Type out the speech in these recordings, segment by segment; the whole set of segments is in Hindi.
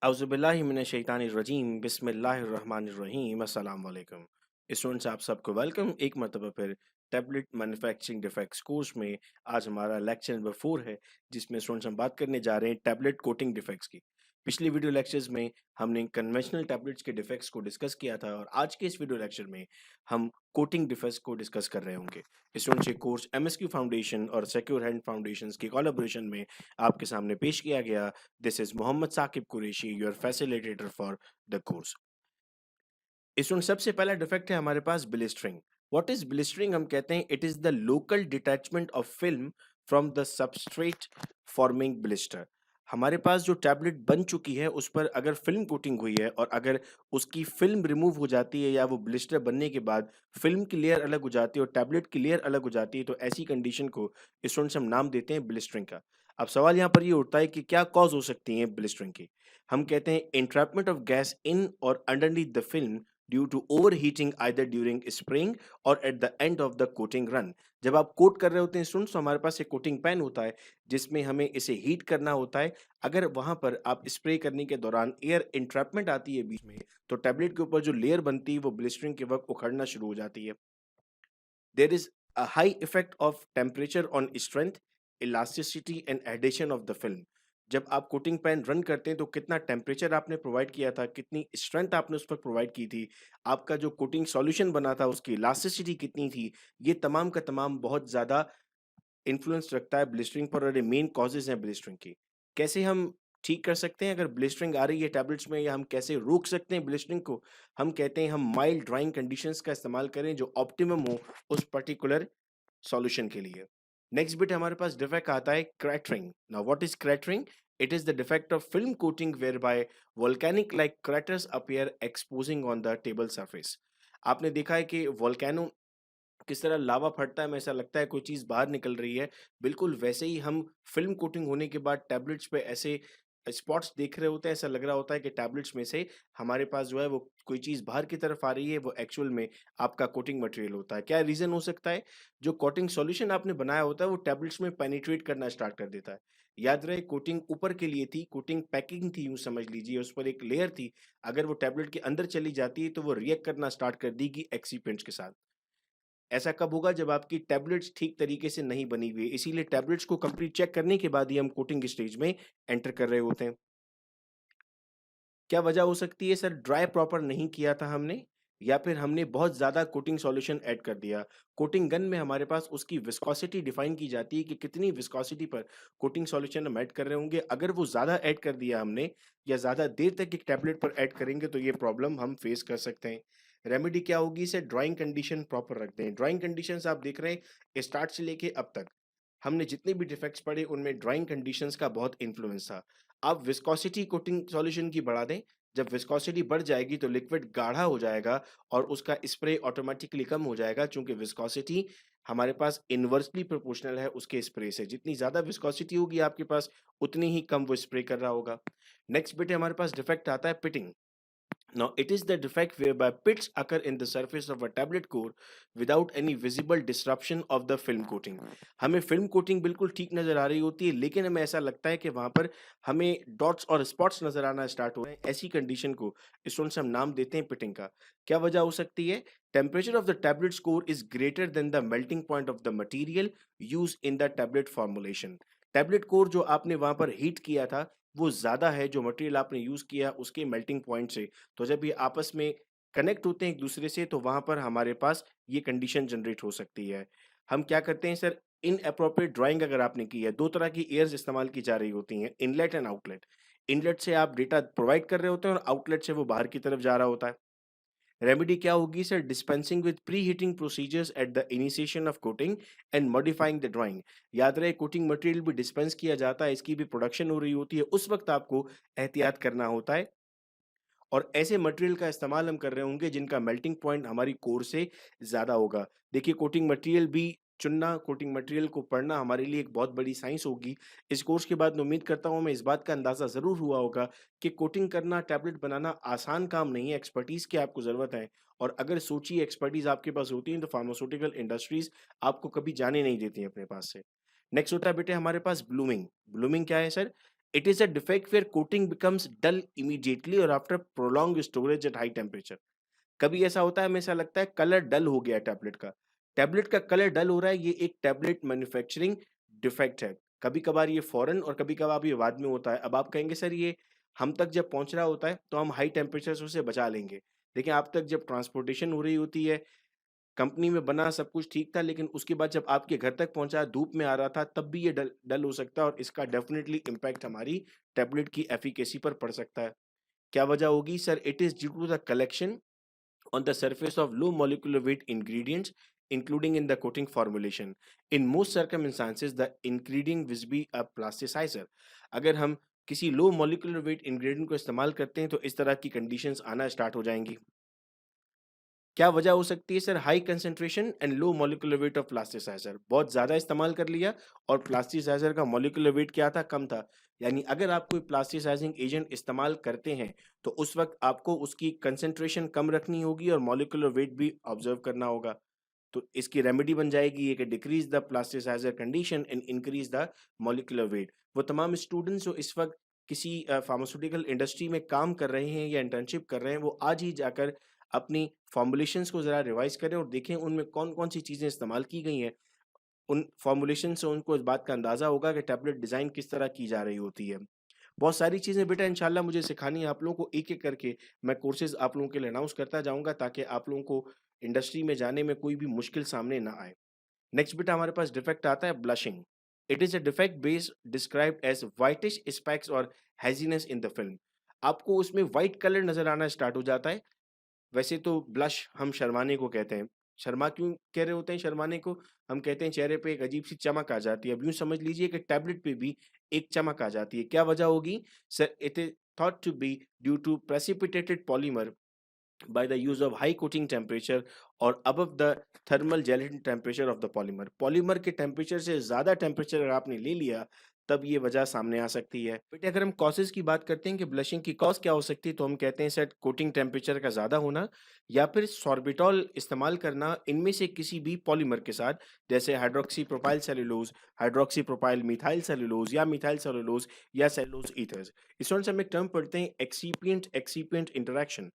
औज़ुबिल्लाहिमिनश्शैतानिर्रजीम बिस्मिल्लाहिर्रहमानिर्रहीम अस्सलाम वालेकुम। स्टूडेंट्स आप सबको वेलकम एक मरतबा फिर टैबलेट मैन्युफैक्चरिंग डिफेक्ट्स कोर्स में। आज हमारा लेक्चर नंबर 4 है जिसमें स्टूडेंट्स हम बात करने जा रहे हैं टैबलेट कोटिंग डिफेक्ट्स की। पिछली वीडियो लेक्चर्स में हमने कन्वेंशनल टैबलेट्स के डिफेक्ट्स को डिस्कस किया था और आज के इस वीडियो लेक्चर में हम कोटिंग डिफेक्ट्स को डिस्कस कर रहे होंगे। स्टूडेंट्स ये कोर्स एमएसक्यू फाउंडेशन और सिक्योर हैंड फाउंडेशंस की कोलैबोरेशन में आपके सामने पेश किया गया। This is Mohammad Saqib Qureshi, your facilitator for the course. इसमें सबसे पहला डिफेक्ट है हमारे पास ब्लिस्टरिंग। What is blistering? हम कहते हैं it is the local detachment of film from the substrate forming blister. हमारे पास जो टैबलेट बन चुकी है उस पर अगर फिल्म कोटिंग हुई है और अगर उसकी फिल्म रिमूव हो जाती है या वो ब्लिस्टर बनने के बाद फिल्म की लेयर अलग हो जाती है और टैबलेट की लेयर अलग हो जाती है तो ऐसी कंडीशन को स्टूडेंट्स हम नाम देते हैं ब्लिस्टरिंग का। अब सवाल यहाँ पर ये उठता है कि क्या कॉज हो सकती है ब्लिस्टरिंग की। हम कहते हैं entrapment of gas in or underneath the film due to overheating either during spraying or at the end of the coating run। जब आप कोट कर रहे होते हैं स्टूडेंट्स तो हमारे पास एक कोटिंग पैन होता है जिसमें हमें इसे हीट करना होता है। अगर वहां पर आप स्प्रे करने के दौरान एयर इंट्रैपमेंट आती है बीच में तो टैबलेट के ऊपर जो लेयर बनती है वो ब्लिस्टरिंग के वक्त उखड़ना शुरू हो जाती है। There is a high effect of temperature on strength, elasticity and adhesion of the film. जब आप कोटिंग पैन रन करते हैं तो कितना टेम्परेचर आपने प्रोवाइड किया था, कितनी स्ट्रेंथ आपने उस पर प्रोवाइड की थी, आपका जो कोटिंग सॉल्यूशन बना था उसकी इलास्टिसिटी कितनी थी, ये तमाम का तमाम बहुत ज़्यादा इन्फ्लुएंस रखता है ब्लिस्टरिंग पर और ये मेन कॉजेज़ हैं ब्लिस्टरिंग की। कैसे हम ठीक कर सकते हैं अगर ब्लिस्टरिंग आ रही है टैबलेट्स में या हम कैसे रोक सकते हैं ब्लिस्टरिंग को? हम कहते हैं हम माइल्ड ड्राइंग कंडीशंस का इस्तेमाल करें जो ऑप्टिमम हो उस पर्टिकुलर सॉल्यूशन के लिए। नेक्स्ट बिट हमारे पास डिफेक्ट आता है cratering. Now what is cratering? It is the defect of film coating where by volcanic like craters appear exposing on the table surface. आपने देखा है कि वोल्केनो किस तरह लावा फटता है, हमें ऐसा लगता है कोई चीज़ बाहर निकल रही है। बिल्कुल वैसे ही हम फ़िल्म कोटिंग होने के बाद टैबलेट्स पे ऐसे स्पॉट्स देख रहे होते हैं, ऐसा लग रहा होता है कि टैबलेट्स में से हमारे पास जो है वो कोई चीज़ बाहर की तरफ आ रही है, वो एक्चुअल में आपका कोटिंग मटेरियल होता है। क्या रीज़न हो सकता है? जो कोटिंग सॉल्यूशन आपने बनाया होता है वो टैबलेट्स में पेनिट्रेट करना स्टार्ट कर देता है। याद रहे कोटिंग ऊपर के लिए थी, कोटिंग पैकिंग थी यूँ समझ लीजिए, उस पर एक लेयर थी। अगर वो टैबलेट के अंदर चली जाती है तो वो रिएक्ट करना स्टार्ट कर देगी एक्सिपिएंट्स के साथ। ऐसा कब होगा? जब आपकी टैबलेट्स ठीक तरीके से नहीं बनी हुई है। इसीलिए टैबलेट्स को कंप्लीट चेक करने के बाद ही हम कोटिंग स्टेज में एंटर कर रहे होते हैं। क्या वजह हो सकती है सर? ड्राई प्रॉपर नहीं किया था हमने या फिर हमने बहुत ज़्यादा कोटिंग सॉल्यूशन ऐड कर दिया। कोटिंग गन में हमारे पास उसकी विस्कोसिटी डिफाइन की जाती है कि कितनी विस्कोसिटी पर कोटिंग सॉल्यूशन हम ऐड कर रहे होंगे। अगर वो ज़्यादा ऐड कर दिया हमने या ज़्यादा देर तक एक टैबलेट पर ऐड करेंगे तो ये प्रॉब्लम हम फेस कर सकते हैं। रेमेडी क्या होगी? इसे ड्राइंग कंडीशन प्रॉपर रख दें। ड्राइंग कंडीशंस आप देख रहे हैं स्टार्ट से लेके अब तक हमने जितने भी डिफेक्ट्स पढ़े उनमें ड्राइंग कंडीशंस का बहुत इन्फ्लुएंस था। आप विस्कोसिटी कोटिंग सॉल्यूशन की बढ़ा दें। जब विस्कोसिटी बढ़ जाएगी तो लिक्विड गाढ़ा हो जाएगा और उसका स्प्रे ऑटोमेटिकली कम हो जाएगा चूंकि विस्कोसिटी हमारे पास इन्वर्सली प्रोपोर्शनल है उसके स्प्रे से। जितनी ज़्यादा विस्कोसिटी होगी आपके पास उतनी ही कम वो स्प्रे कर रहा होगा। नेक्स्ट बिट हमारे पास डिफेक्ट आता है pitting. Now, it is the defect whereby pits occur in the surface of a tablet core without any visible disruption of the film coating। हमें फिल्म कोटिंग बिल्कुल ठीक नजर आ रही होती है लेकिन हमें ऐसा लगता है कि वहां पर हमें डॉट्स और स्पॉट्स नजर आना स्टार्ट हो रहे हैं। ऐसी कंडीशन को स्टूडेंट्स हम नाम देते हैं पिटिंग का। क्या वजह हो सकती है? Temperature of the tablet score is greater than the melting point of the material use in the tablet formulation. Tablet core जो आपने वहां पर हीट किया था वो ज़्यादा है जो मटेरियल आपने यूज़ किया उसके मेल्टिंग पॉइंट से। तो जब ये आपस में कनेक्ट होते हैं एक दूसरे से तो वहाँ पर हमारे पास ये कंडीशन जनरेट हो सकती है। हम क्या करते हैं सर? इनएप्रोप्रिएट ड्राइंग अगर आपने की है, 2 तरह की एयर्स इस्तेमाल की जा रही होती हैं, इनलेट एंड आउटलेट। इनलेट से आप डेटा प्रोवाइड कर रहे होते हैं और आउटलेट से वो बाहर की तरफ जा रहा होता है। रेमेडी क्या होगी sir? Dispensing with pre heating procedures at the initiation of coating and modifying the drawing. याद रहे कोटिंग मटेरियल भी डिस्पेंस किया जाता है, इसकी भी प्रोडक्शन हो रही होती है, उस वक्त आपको एहतियात करना होता है और ऐसे मटेरियल का इस्तेमाल हम कर रहे होंगे जिनका मेल्टिंग पॉइंट हमारी कोर से ज़्यादा होगा। देखिए कोटिंग मटेरियल भी चुनना, कोटिंग मटेरियल को पढ़ना हमारे लिए एक बहुत बड़ी साइंस होगी। इस कोर्स के बाद मैं उम्मीद करता हूँ हमें इस बात का अंदाज़ा ज़रूर हुआ होगा कि कोटिंग करना, टैबलेट बनाना आसान काम नहीं है, एक्सपर्टीज़ की आपको ज़रूरत है। और अगर सोचिए एक्सपर्टीज़ आपके पास होती है तो फार्मास्यूटिकल इंडस्ट्रीज़ आपको कभी जाने नहीं देती हैं अपने पास से। नेक्स्ट होता है बेटे हमारे पास ब्लूमिंग। ब्लूमिंग क्या है sir? It is a defect where coating becomes dull immediately और after prolong storage at high temperature. कभी ऐसा होता है, हमें ऐसा लगता है कलर डल हो गया टैबलेट का कलर डल हो रहा है, ये एक टैबलेट मैन्युफैक्चरिंग डिफेक्ट है। कभी कभार ये फॉरन और कभी कभार ये बाद में होता है। अब आप कहेंगे सर ये हम तक जब पहुंच रहा होता है तो हम हाई टेम्परेचर से उसे बचा लेंगे। देखिए आप तक जब ट्रांसपोर्टेशन हो रही होती है, कंपनी में बना सब कुछ ठीक था, लेकिन उसके बाद जब आपके घर तक पहुंचा, धूप में आ रहा था, तब भी ये डल डल हो सकता है और इसका डेफिनेटली इम्पैक्ट हमारी टैबलेट की एफिकेसी पर पड़ सकता है। क्या वजह होगी sir? It is due to the collection on the surface of low molecular weight ingredients, including in the coating formulation. In most circumstances, the ingredient will be a plasticizer. अगर हम किसी लो मोलिकुलर वेट इंग्रेडिएंट को इस्तेमाल करते हैं तो इस तरह की कंडीशंस आना स्टार्ट हो जाएंगी। क्या वजह हो सकती है sir? High concentration and low molecular weight of plasticiser. बहुत ज्यादा इस्तेमाल कर लिया और प्लास्टिसाइजर का मॉलिक्यूलर वेट क्या था? कम था। यानी अगर आप कोई प्लास्टिसाइजिंग एजेंट इस्तेमाल करते हैं तो उस वक्त आपको उसकी कंसेंट्रेशन कम रखनी होगी और मॉलिक्यूलर वेट भी ऑब्जर्व करना होगा। तो इसकी रेमेडी बन जाएगी ये कि decrease the plasticiser condition and increase the molecular weight. वो तमाम स्टूडेंट्स जो इस वक्त किसी फार्मास्यूटिकल इंडस्ट्री में काम कर रहे हैं या इंटर्नशिप कर रहे हैं, वो आज ही जाकर अपनी फॉर्मुलेशंस को ज़रा रिवाइज करें और देखें उनमें कौन-कौन सी चीज़ें इस्तेमाल की गई हैं। उन फॉर्मुलेशन से उनको इस बात का अंदाज़ा होगा कि टैबलेट डिज़ाइन किस तरह की जा रही होती है। बहुत सारी चीज़ें बेटा इंशाल्लाह मुझे सिखानी है आप लोगों को, एक-एक करके मैं कोर्सेज़ आप लोगों के लिए अनाउंस करता जाऊँगा ताकि आप लोगों को इंडस्ट्री में जाने में कोई भी मुश्किल सामने ना आए। नेक्स्ट बेटा हमारे पास डिफेक्ट आता है blushing. It is a defect base described as whitish specs और हेज़ीनेस इन द फ़िल्म। आपको उसमें व्हाइट कलर नज़र आना स्टार्ट हो जाता है। वैसे तो ब्लश हम शर्माने को कहते हैं। शर्मा क्यों कह रहे होते हैं शर्माने को? हम कहते हैं चेहरे पे एक अजीब-सी चमक आ जाती है। अब यूँ समझ लीजिए कि टैबलेट पे भी एक चमक आ जाती है। क्या वजह होगी? Sir it is thought to be due to precipitated polymer by the use of high coating temperature or above the thermal gelatin temperature of the polymer। Polymer के टेम्परेचर से ज़्यादा टेम्परेचर अगर आपने ले लिया तब ये वजह सामने आ सकती है। बेटे अगर हम कॉजेज़ की बात करते हैं कि ब्लशिंग की कॉज़ क्या हो सकती है, तो हम कहते हैं सर कोटिंग टेम्परेचर का ज़्यादा होना या फिर सॉर्बिटॉल इस्तेमाल करना इनमें से किसी भी पॉलीमर के साथ, जैसे hydroxy propyl cellulose, hydroxy propyl methyl cellulose या मिथाइल सेलुलोज या सेलुलोज ईथर्स। स्टूडेंट्स हम एक टर्म पढ़ते हैं एक्सिपिएंट एक्सिपिएंट इंटरैक्शन।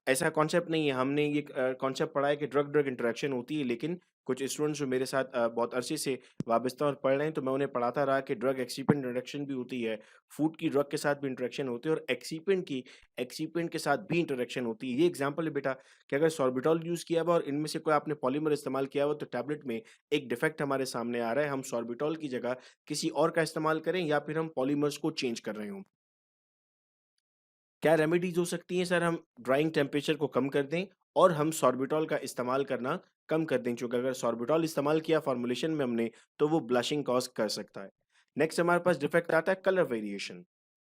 ऐसा कॉन्सेप्ट नहीं है। हमने ये कॉन्सेप्ट पढ़ा है कि ड्रग-ड्रग इंटरैक्शन होती है, लेकिन कुछ स्टूडेंट्स जो मेरे साथ बहुत अरसे से वाबस्ता और पढ़ रहे हैं, तो मैं उन्हें पढ़ाता रहा कि ड्रग एक्सिपिएंट इंटरैक्शन भी होती है, फूड की ड्रग के साथ भी इंटरैक्शन होती है और एक्सिपिएंट की एक्सिपिएंट के साथ भी इंटरैक्शन होती है। ये एग्ज़ाम्पल है बेटा कि अगर सॉर्बिटॉल यूज़ किया हुआ और इनमें से कोई आपने पॉलीमर इस्तेमाल किया हुआ, तो टैबलेट में एक डिफेक्ट हमारे सामने आ रहा है। हम सॉर्बिटॉल की जगह किसी और का इस्तेमाल करें या फिर हम पॉलीमर्स को चेंज कर रहे हों। क्या रेमेडीज़ हो सकती हैं सर? हम ड्राइंग टेम्परेचर को कम कर दें और हम सॉर्बिटॉल का इस्तेमाल करना कम कर दें, चूँकि अगर सॉर्बिटॉल इस्तेमाल किया फ़ॉर्मूलेशन में हमने, तो वो ब्लशिंग कॉज़ कर सकता है। नेक्स्ट हमारे पास डिफेक्ट आता है कलर वेरिएशन।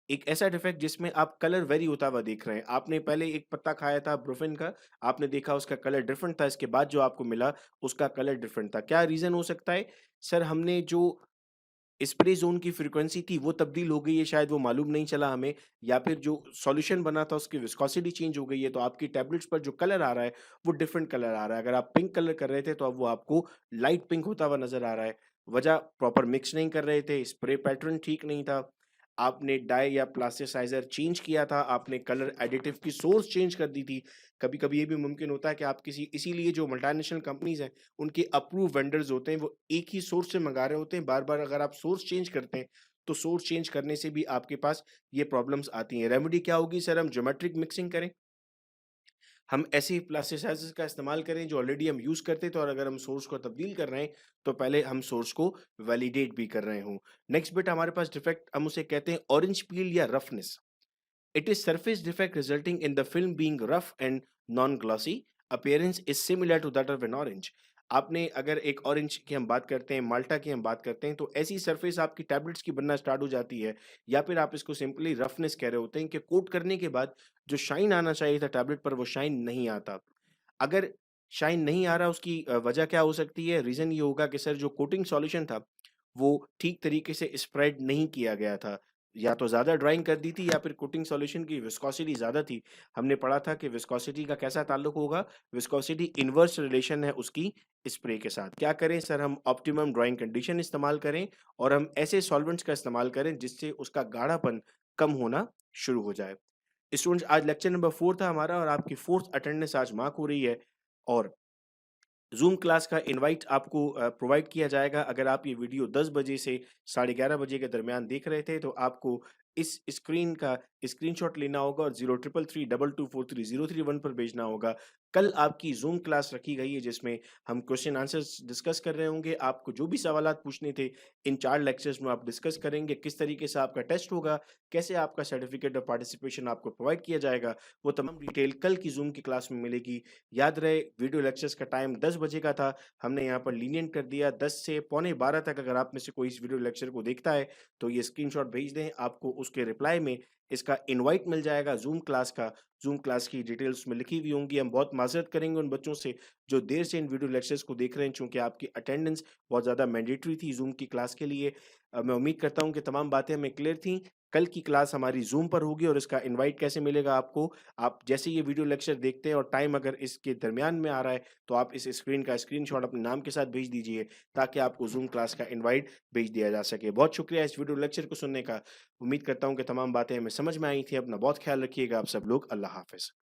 एक ऐसा डिफेक्ट जिसमें आप कलर वेरी होता हुआ देख रहे हैं। आपने पहले एक पत्ता खाया था ब्रुफिन का, आपने देखा उसका कलर डिफरेंट था, इसके बाद जो आपको मिला, उसका कलर डिफरेंट था। क्या रीज़न हो सकता है? सर हमने जो स्प्रे ज़ोन की फ्रीक्वेंसी थी वो तब्दील हो गई है, शायद वो मालूम नहीं चला हमें, या फिर जो सॉल्यूशन बना था उसकी विस्कोसिटी चेंज हो गई है, तो आपकी टैबलेट्स पर जो कलर आ रहा है वो डिफरेंट कलर आ रहा है। अगर आप पिंक कलर कर रहे थे तो अब वो आपको लाइट पिंक होता हुआ नज़र आ रहा है। वजह प्रॉपर मिक्स नहीं कर रहे थे, स्प्रे पैटर्न ठीक नहीं था, आपने डाई या प्लास्टिसाइज़र चेंज किया था, आपने कलर एडिटिव की सोर्स चेंज कर दी थी। कभी-कभी ये भी मुमकिन होता है कि आप किसी, इसीलिए जो मल्टीनेशनल कंपनीज़ हैं, उनके अप्रूव वेंडर्स होते हैं, वो एक ही सोर्स से मँगा रहे होते हैं। बार-बार अगर आप सोर्स चेंज करते हैं, तो सोर्स चेंज करने से भी आपके पास ये प्रॉब्लम्स आती हैं। रेमेडी क्या होगी सर? हम ज्योमेट्रिक मिक्सिंग करें। हम ऐसे ही प्लास्टिसाइज़र्स का इस्तेमाल करें जो ऑलरेडी हम यूज़ करते थे, और अगर हम सोर्स को तब्दील कर रहे हैं, तो पहले हम सोर्स को वैलिडेट भी कर रहे हों। नेक्स्ट बेटा हमारे पास डिफेक्ट हम उसे कहते हैं ऑरेंज पील या roughness. It is surface defect resulting in the film being rough and non-glossy. Appearance is similar to that of an orange. आपने अगर एक ऑरेंज की हम बात करते हैं, माल्टा की हम बात करते हैं, तो ऐसी सरफेस आपकी टैबलेट्स की बनना स्टार्ट हो जाती है, या फिर आप इसको सिंपली रफनेस कह रहे होते हैं कि कोट करने के बाद जो शाइन आना चाहिए था टैबलेट पर, वो शाइन नहीं आता। अगर शाइन नहीं आ रहा, उसकी वजह क्या हो सकती है? रीज़न ये होगा कि सर जो कोटिंग सॉल्यूशन था, वो ठीक तरीके से स्प्रेड नहीं किया गया था। या तो ज़्यादा ड्राइंग कर दी थी या फिर कोटिंग सॉल्यूशन की विस्कोसिटी ज़्यादा थी। हमने पढ़ा था कि विस्कोसिटी का कैसा ताल्लुक होगा, विस्कोसिटी इनवर्स रिलेशन है उसकी स्प्रे के साथ। क्या करें सर, हम ऑप्टिमम ड्राइंग कंडीशन इस्तेमाल करें और हम ऐसे सॉल्वेंट्स का इस्तेमाल करें जिससे उसका गाढ़ापन कम होना शुरू हो जाए। स्टूडेंट्स, आज लेक्चर नंबर 4 था हमारा और आपकी 4th अटेंडेंस आज मार्क हो रही है और ज़ूम क्लास का इनवाइट आपको प्रोवाइड किया जाएगा। अगर आप ये वीडियो 10 बजे से साढ़े 11 बजे के दरमियान देख रहे थे, तो आपको इस स्क्रीन का स्क्रीनशॉट लेना होगा और 0333224303 पर भेजना होगा। कल आपकी ज़ूम क्लास रखी गई है जिसमें हम क्वेश्चन आंसर्स डिस्कस कर रहे होंगे। आपको जो भी सवालात पूछने थे, इन 4 लेक्चर्स में आप डिस्कस करेंगे। किस तरीके से आपका टेस्ट होगा, कैसे आपका सर्टिफिकेट ऑफ पार्टिसिपेशन आपको प्रोवाइड किया जाएगा, वो तमाम डिटेल कल की ज़ूम की क्लास में मिलेगी। याद रहे, वीडियो लेक्चर्स का टाइम 10 बजे का था, हमने यहाँ पर लीनिएंट कर दिया 10 से पौने 12 तक। अगर आप में से कोई इस वीडियो लेक्चर को देखता है, तो ये स्क्रीनशॉट भेज दें, आपको उसके रिप्लाई में इसका इनवाइट मिल जाएगा ज़ूम क्लास का। ज़ूम क्लास की डिटेल्स उसमें लिखी हुई होंगी। हम बहुत माज़रत करेंगे उन बच्चों से जो देर से इन वीडियो लेक्चर्स को देख रहे हैं, चूँकि आपकी अटेंडेंस बहुत ज़्यादा मैंडेटरी थी ज़ूम की क्लास के लिए। मैं उम्मीद करता हूँ कि तमाम बातें हमें क्लियर थीं। कल की क्लास हमारी ज़ूम पर होगी और इसका इनवाइट कैसे मिलेगा आपको, आप जैसे ये वीडियो लेक्चर देखते हैं और टाइम अगर इसके दरमियान में आ रहा है, तो आप इस स्क्रीन का स्क्रीनशॉट अपने नाम के साथ भेज दीजिए ताकि आपको ज़ूम क्लास का इनवाइट भेज दिया जा सके। बहुत शुक्रिया इस वीडियो लेक्चर को सुनने का। उम्मीद करता हूँ कि तमाम बातें हमें समझ में आई थी। अपना बहुत ख्याल रखिएगा आप सब लोग। अल्लाह हाफ़िज़।